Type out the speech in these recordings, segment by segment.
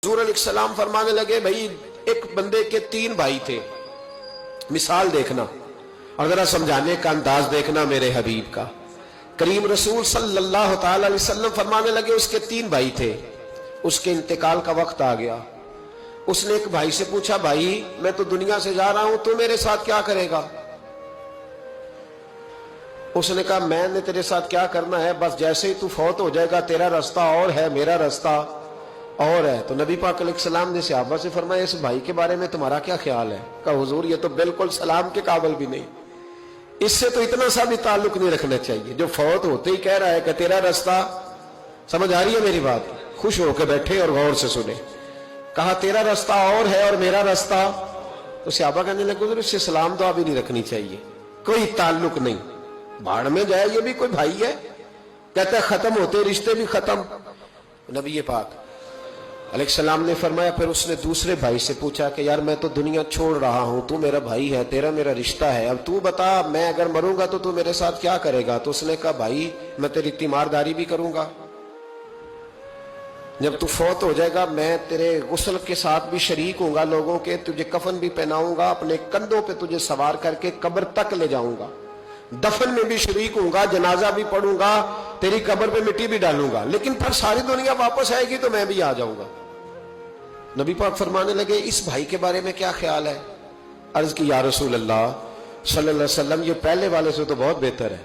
हुजूर अलैहिस्सलाम फरमाने लगे, भाई एक बंदे के 3 भाई थे। मिसाल देखना और जरा समझाने का अंदाज देखना मेरे हबीब का। करीम रसूल सल्लल्लाहु ताला अलैहि वसल्लम फरमाने लगे, उसके 3 भाई थे, उसके इंतकाल का वक्त आ गया। उसने एक भाई से पूछा, भाई मैं तो दुनिया से जा रहा हूं, तू मेरे साथ क्या करेगा? उसने कहा, मैंने तेरे साथ क्या करना है, बस जैसे ही तू फौत हो जाएगा तेरा रास्ता और है, मेरा रास्ता और है। तो नबी पाक अलैहिस्सलाम ने सहाबा से फरमाया, इस भाई के बारे में तुम्हारा क्या ख्याल है? कहा, हुजूर ये तो बिल्कुल सलाम के काबिल भी नहीं, इससे तो इतना सा भी ताल्लुक नहीं रखना चाहिए, जो फौत होते ही कह रहा है कि तेरा रास्ता। समझ आ रही है मेरी बात? खुश होकर बैठे और गौर से सुने। कहा तेरा रास्ता और है और मेरा रास्ता। तो सहाबा कहने लगे, हुजूर इससे सलाम दुआ भी नहीं रखनी चाहिए, कोई ताल्लुक नहीं, भाड़ में जाए, ये भी कोई भाई है? कहता है खत्म होते रिश्ते भी खत्म। नबी पाक अलैहिस्सलाम ने फरमाया, फिर उसने दूसरे भाई से पूछा कि यार मैं तो दुनिया छोड़ रहा हूं, तू मेरा भाई है, तेरा मेरा रिश्ता है, अब तू बता मैं अगर मरूंगा तो तू मेरे साथ क्या करेगा? तो उसने कहा, भाई मैं तेरी तीमारदारी भी करूंगा, जब तू फौत हो जाएगा मैं तेरे गुस्ल के साथ भी शरीक होऊंगा, लोगों के तुझे कफन भी पहनाऊंगा, अपने कंधों पे तुझे सवार करके कब्र तक ले जाऊंगा, दफन में भी शरीक होऊंगा, जनाजा भी पढ़ूंगा, तेरी कब्र पे मिट्टी भी डालूंगा, लेकिन फिर सारी दुनिया वापस आएगी तो मैं भी आ जाऊंगा। नबी पाक फरमाने लगे, इस भाई के बारे में क्या ख्याल है? अर्ज की, या रसूल अल्लाह सल्लल्लाहु अलैहि वसल्लम, ये पहले वाले से तो बहुत बेहतर है,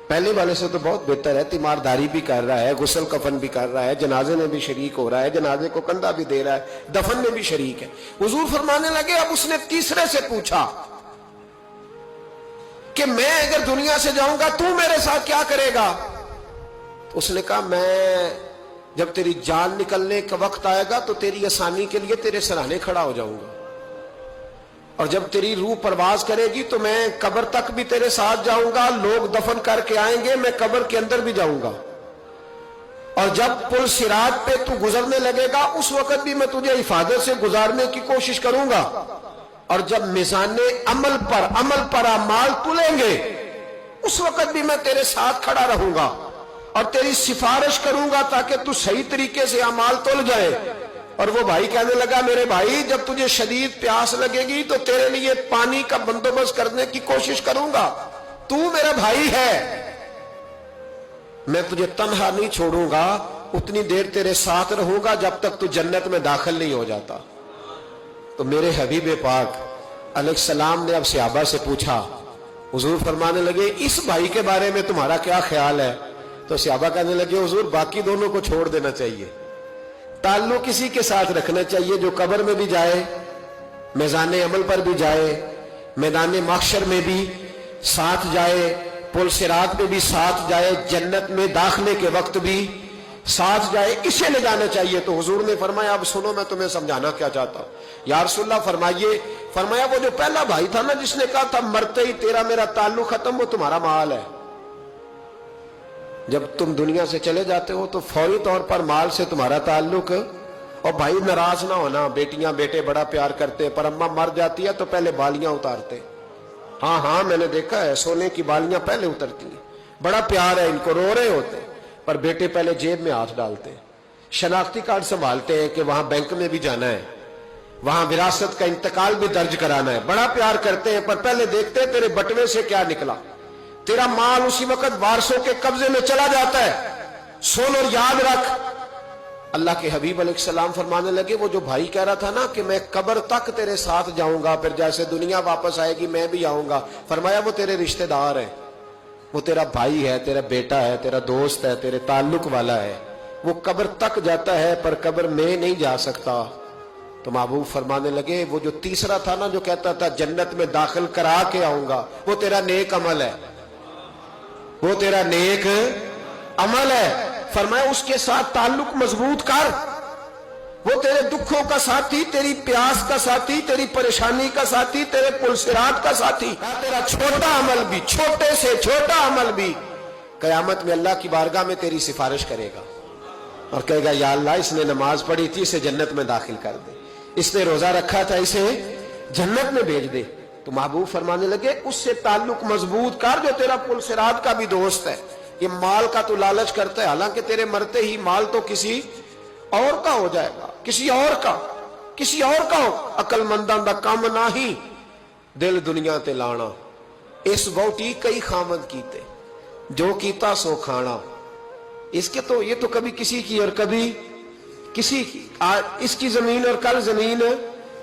पहले वाले से तो बहुत बेहतर है, तीमारदारी भी कर रहा है, गुस्ल कफन भी कर रहा है, जनाजे में भी शरीक हो रहा है, जनाजे को कंधा भी दे रहा है, दफन में भी शरीक है। हुजूर फरमाने लगे, अब उसने तीसरे से पूछा कि मैं अगर दुनिया से जाऊंगा तू मेरे साथ क्या करेगा? तो उसने कहा, मैं जब तेरी जान निकलने का वक्त आएगा तो तेरी आसानी के लिए तेरे सराहने खड़ा हो जाऊंगा, और जब तेरी रूह परवाज करेगी तो मैं कब्र तक भी तेरे साथ जाऊंगा, लोग दफन करके आएंगे, मैं कब्र के अंदर भी जाऊंगा, और जब पुल सिरात पे तू गुजरने लगेगा उस वक्त भी मैं तुझे हिफाजत से गुजारने की कोशिश करूंगा, और जब मिजाने अमल पर अमाल तुलेंगे उस वक्त भी मैं तेरे साथ खड़ा रहूंगा और तेरी सिफारिश करूंगा ताकि तू सही तरीके से अमाल तुल जाए। और वो भाई कहने लगा, मेरे भाई जब तुझे शदीद प्यास लगेगी तो तेरे लिए पानी का बंदोबस्त करने की कोशिश करूंगा, तू मेरा भाई है, मैं तुझे तन्हा नहीं छोड़ूंगा, उतनी देर तेरे साथ रहूंगा जब तक तू जन्नत में दाखिल नहीं हो जाता। तो मेरे हबीब पाक अलैहिस्सलाम ने अब सहाबा से पूछा, हुजूर फरमाने लगे, इस भाई के बारे में तुम्हारा क्या ख्याल है? तो सहाबा कहने लगे, हुजूर बाकी दोनों को छोड़ देना चाहिए, ताल्लुक किसी के साथ रखना चाहिए जो कब्र में भी जाए, मैदान अमल पर भी जाए, मैदान महशर में भी साथ जाए, पुल सिरात पे भी साथ जाए, जन्नत में दाखिले के वक्त भी साथ जाए, इसे ले जाना चाहिए। तो हुजूर ने फरमाया, अब सुनो मैं तुम्हें समझाना क्या चाहता हूं। या रसूलल्लाह फरमाइए। फरमाया, वो जो पहला भाई था ना जिसने कहा था मरते ही तेरा मेरा ताल्लुक खत्म, वो तुम्हारा माल है, जब तुम दुनिया से चले जाते हो तो फौरी तौर पर माल से तुम्हारा ताल्लुक। और भाई नाराज ना होना, बेटियां बेटे बड़ा प्यार करते, पर अम्मा मर जाती है तो पहले बालियां उतारते। हाँ हाँ मैंने देखा है, सोने की बालियां पहले उतरती हैं, बड़ा प्यार है इनको, रो रहे होते, पर बेटे पहले जेब में हाथ डालते हैं, शनाख्ती कार्ड संभालते हैं कि वहां बैंक में भी जाना है, वहां विरासत का इंतकाल भी दर्ज कराना है, बड़ा प्यार करते हैं, पर पहले देखते हैं तेरे बटवे से क्या निकला। तेरा माल उसी वक्त वारसों के कब्जे में चला जाता है। सुन और याद रख, अल्लाह के हबीब अलैहिस्सलाम फरमाने लगे, वो जो भाई कह रहा था ना कि मैं कब्र तक तेरे साथ जाऊंगा, फिर जैसे दुनिया वापस आएगी मैं भी आऊंगा, फरमाया वो तेरे रिश्तेदार है, वो तेरा भाई है, तेरा बेटा है, तेरा दोस्त है, तेरे ताल्लुक वाला है, वो कब्र तक जाता है पर कब्र में नहीं जा सकता। तो महबूब फरमाने लगे, वो जो तीसरा था ना जो कहता था जन्नत में दाखिल करा के आऊंगा, वो तेरा नेक अमल है, वो तेरा नेक अमल है। फरमाया उसके साथ ताल्लुक मजबूत कर, वो तेरे दुखों का साथी, तेरी प्यास का साथी, तेरी परेशानी का साथी, तेरे पुलसिरात का साथी, तेरा छोटा अमल भी, छोटे से छोटा अमल भी कयामत में अल्लाह की बारगाह में तेरी सिफारिश करेगा और कहेगा, या अल्लाह इसने नमाज पढ़ी थी, इसे जन्नत में दाखिल कर दे, इसने रोजा रखा था, इसे जन्नत में भेज दे। तो महबूब फरमाने लगे, उससे ताल्लुक मजबूत कर जो तेरा पुलसिरात का भी दोस्त है। ये माल का तो लालच करता है, हालांकि तेरे मरते ही माल तो किसी और का हो जाएगा, किसी और का हो। अकलमंदां दा काम नाही दिल दुनिया ते लाना। इस वोटी कई खामद कीते, जो कीता सो खाना। इसके तो ये तो कभी किसी की और कभी किसी की, इसकी जमीन और कल जमीन।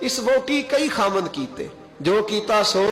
इस वोटी कई खामद कीते, जो कीता सो